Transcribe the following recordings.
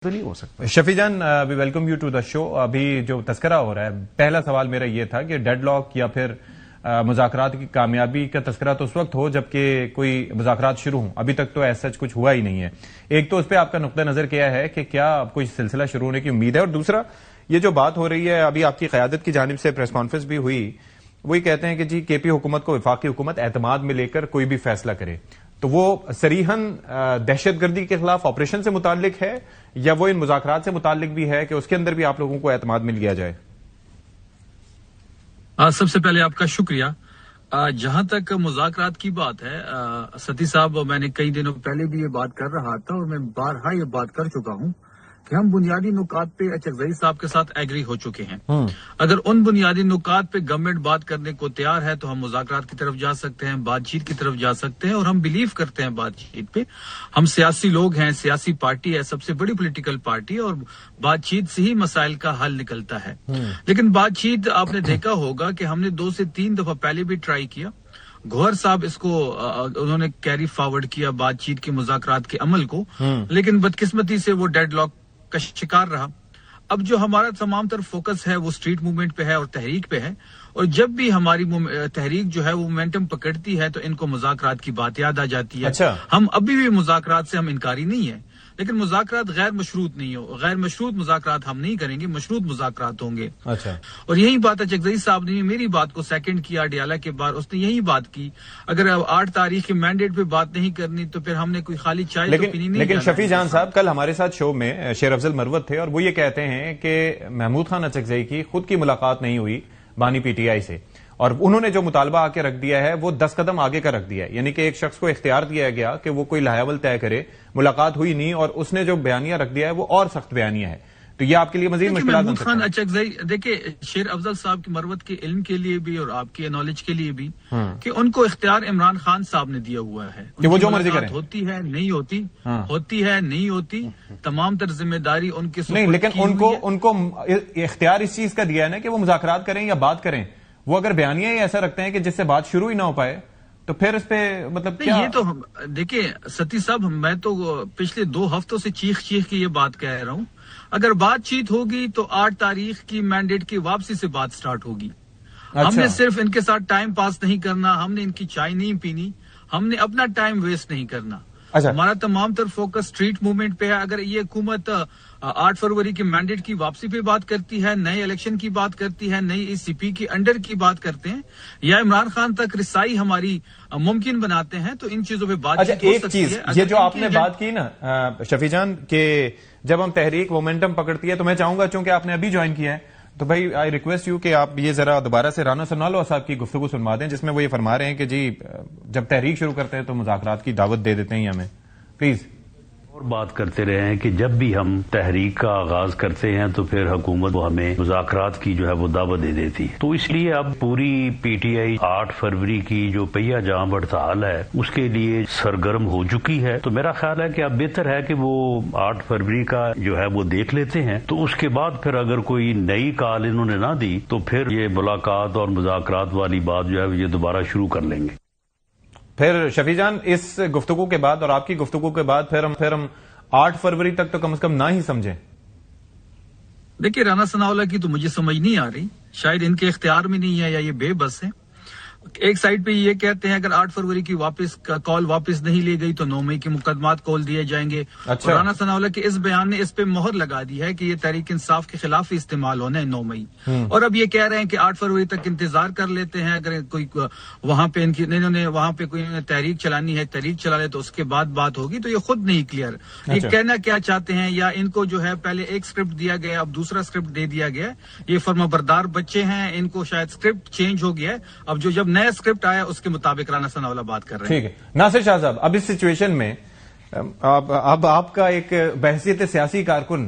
تو نہیں ہو سکتا. Shafi Jan we welcome you to the show. ابھی جو تذکرہ ہو رہا ہے، پہلا سوال میرا یہ تھا کہ ڈیڈ لاک یا پھر مذاکرات کی کامیابی کا تذکرہ تو اس وقت ہو جبکہ کوئی مذاکرات شروع ہوں. ابھی تک تو ایسا کچھ ہوا ہی نہیں ہے. ایک تو اس پہ آپ کا نقطہ نظر کیا ہے کہ کیا کوئی سلسلہ شروع ہونے کی امید ہے، اور دوسرا یہ جو بات ہو رہی ہے ابھی آپ کی قیادت کی جانب سے پریس کانفرنس بھی ہوئی، وہی کہتے ہیں کہ جی کے پی حکومت کو وفاقی حکومت اعتماد میں لے کر کوئی بھی فیصلہ کرے، تو وہ صریحاً دہشت گردی کے خلاف آپریشن سے متعلق ہے یا وہ ان مذاکرات سے متعلق بھی ہے کہ اس کے اندر بھی آپ لوگوں کو اعتماد مل لیا جائے؟ سب سے پہلے آپ کا شکریہ. جہاں تک مذاکرات کی بات ہے ستی صاحب، میں نے کئی دنوں پہلے بھی یہ بات کر رہا تھا اور میں بارہا یہ بات کر چکا ہوں کہ ہم بنیادی نکات پہ اچکزئی صاحب کے ساتھ ایگری ہو چکے ہیں. اگر ان بنیادی نکات پہ گورنمنٹ بات کرنے کو تیار ہے تو ہم مذاکرات کی طرف جا سکتے ہیں، بات چیت کی طرف جا سکتے ہیں، اور ہم بلیو کرتے ہیں بات چیت پہ. ہم سیاسی لوگ ہیں، سیاسی پارٹی ہے، سب سے بڑی پولیٹیکل پارٹی، اور بات چیت سے ہی مسائل کا حل نکلتا ہے. لیکن بات چیت آپ نے دیکھا ہوگا کہ ہم نے 2 سے 3 دفعہ پہلے بھی ٹرائی کیا. گوہر صاحب اس کو انہوں نے کیری فارورڈ کیا بات چیت کے مذاکرات کے عمل کو، لیکن بدقسمتی سے وہ ڈیڈ لاک کا شکار رہا. اب جو ہمارا تمام تر فوکس ہے وہ اسٹریٹ موومنٹ پہ ہے اور تحریک پہ ہے، اور جب بھی ہماری تحریک جو ہے وہ مومنٹم پکڑتی ہے تو ان کو مذاکرات کی بات یاد آ جاتی ہے. اچھا. ہم ابھی بھی مذاکرات سے ہم انکاری نہیں ہے، لیکن مذاکرات غیر مشروط نہیں ہو، غیر مشروط مذاکرات ہم نہیں کریں گے، مشروط مذاکرات ہوں گے. اچھا. اور یہی بات اچکزئی صاحب نے میری بات کو سیکنڈ کیا ڈیالہ کے بعد، اس نے یہی بات کی اگر 8 تاریخ کے مینڈیٹ پہ بات نہیں کرنی تو پھر ہم نے کوئی خالی چائے تو پینی نہیں. لیکن شفیع جان صاحب کل ہمارے ساتھ شو میں شیر افضل مروت تھے اور وہ یہ کہتے ہیں کہ محمود خان اچکزئی کی خود کی ملاقات نہیں ہوئی بانی پی ٹی آئی سے، اور انہوں نے جو مطالبہ آ کے رکھ دیا ہے وہ 10 قدم آگے کا رکھ دیا ہے. یعنی کہ ایک شخص کو اختیار دیا گیا کہ وہ کوئی لاحول طے کرے، ملاقات ہوئی نہیں، اور اس نے جو بیانیہ رکھ دیا ہے وہ اور سخت بیانیہ ہے. تو یہ آپ کے لیے مزید مشکلات بن سکتے ہیں. محمود خان اچکزئی دیکھیں شیر افضل صاحب کی مروت کے علم کے لیے بھی اور آپ کے نالج کے لیے بھی کہ ان کو اختیار عمران خان صاحب نے دیا ہوا ہے کہ وہ جو مرضی کریں، ہوتی ہے نہیں ہوتی، ہوتی ہے نہیں ہوتی، تمام تر ذمہ داری ان کے نہیں. لیکن ان کو اختیار اس چیز کا دیا ہے نا کہ وہ مذاکرات کریں یا بات کریں. وہ اگر بیانیہ ہی ایسا رکھتے ہیں کہ جس سے بات شروع ہی نہ ہو پائے تو پھر اس پہ مطلب کیا؟ یہ تو دیکھیں ستی صاحب، میں تو پچھلے 2 ہفتوں سے چیخ کے یہ بات کہہ رہا ہوں، اگر بات چیت ہوگی تو 8 تاریخ کی مینڈیٹ کی واپسی سے بات سٹارٹ ہوگی. ہم نے صرف ان کے ساتھ ٹائم پاس نہیں کرنا، ہم نے ان کی چائے نہیں پینی، ہم نے اپنا ٹائم ویسٹ نہیں کرنا. ہمارا تمام تر فوکس اسٹریٹ موومنٹ پہ ہے. اگر یہ حکومت 8 فروری کے مینڈیٹ کی واپسی پہ بات کرتی ہے، نئے الیکشن کی بات کرتی ہے، نئی سی پی کی انڈر کی بات کرتے ہیں، یا عمران خان تک رسائی ہماری ممکن بناتے ہیں تو ان چیزوں پہ بات ہو سکتی ہے. ایک چیز یہ جو آپ نے بات کی نا شفیع جان کہ جب ہم تحریک مومنٹم پکڑتی ہے، تو میں چاہوں گا چونکہ آپ نے ابھی جوائن کیا ہے تو بھائی آئی ریکویسٹ یو کہ آپ یہ ذرا دوبارہ سے رانا سنالو صاحب کی گفتگو سنوا دیں جس میں وہ یہ فرما رہے ہیں کہ جی جب تحریک شروع کرتے ہیں تو مذاکرات کی دعوت دے دیتے ہیں ہمیں. پلیز. اور بات کرتے رہے ہیں کہ جب بھی ہم تحریک کا آغاز کرتے ہیں تو پھر حکومت وہ ہمیں مذاکرات کی جو ہے وہ دعوت دے دیتی ہے. تو اس لیے اب پوری پی ٹی آئی 8 فروری کی جو پہیا جام ہڑتال ہے اس کے لیے سرگرم ہو چکی ہے. تو میرا خیال ہے کہ اب بہتر ہے کہ وہ 8 فروری کا جو ہے وہ دیکھ لیتے ہیں، تو اس کے بعد پھر اگر کوئی نئی کال انہوں نے نہ دی تو پھر یہ ملاقات اور مذاکرات والی بات جو ہے یہ دوبارہ شروع کر لیں گے. پھر شفیع جان اس گفتگو کے بعد اور آپ کی گفتگو کے بعد پھر ہم 8 فروری تک تو کم از کم نہ ہی سمجھیں. دیکھیے رانا ثناءاللہ کی تو مجھے سمجھ نہیں آ رہی، شاید ان کے اختیار میں نہیں ہے یا یہ بے بس ہیں. ایک سائڈ پہ یہ کہتے ہیں اگر 8 فروری کی کال واپس نہیں لی گئی تو 9 مئی کے مقدمات کھول دیے جائیں گے. اچھا. رانا ثناءاللہ کے اس بیان نے اس پہ مہر لگا دی ہے کہ یہ تحریک انصاف کے خلاف ہی استعمال ہونا ہے 9 مئی. اور اب یہ کہہ رہے ہیں کہ 8 فروری تک انتظار کر لیتے ہیں، اگر کوئی وہاں پہ انہوں نے وہاں پہ کوئی تحریک چلانی ہے تحریک چلا لے تو اس کے بعد بات ہوگی. تو یہ خود نہیں کلیئر یہ کہنا کیا چاہتے ہیں، یا ان کو جو ہے پہلے ایک اسکرپٹ دیا گیا اب دوسرا اسکرپٹ دے دیا گیا. یہ فرما بردار بچے ہیں، ان کو شاید اسکرپٹ چینج ہو گیا ہے. اب جب نیا اسکرپٹ آیا اس کے مطابق رانا ثناءاللہ بات کر رہے ہیں. ٹھیک ہے ناصر شاہ صاحب، اب اس سچویشن میں اب آپ کا ایک بحثیت سیاسی کارکن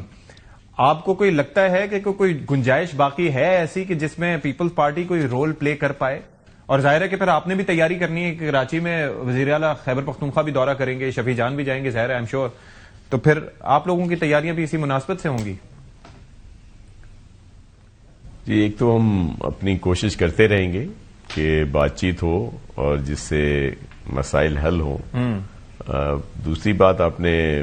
آپ کو کوئی لگتا ہے کہ کوئی گنجائش باقی ہے ایسی کہ جس میں پیپلز پارٹی کوئی رول پلے کر پائے؟ اور ظاہر ہے کہ پھر آپ نے بھی تیاری کرنی ہے کہ کراچی میں وزیر اعلیٰ خیبر پختونخوا بھی دورہ کریں گے، شفیع جان بھی جائیں گے ظاہر ہے ایم شور، تو پھر آپ لوگوں کی تیاریاں بھی اسی مناسبت سے ہوں گی. جی ایک تو ہم اپنی کوشش کرتے رہیں گے کہ بات چیت ہو اور جس سے مسائل حل ہوں. دوسری بات آپ نے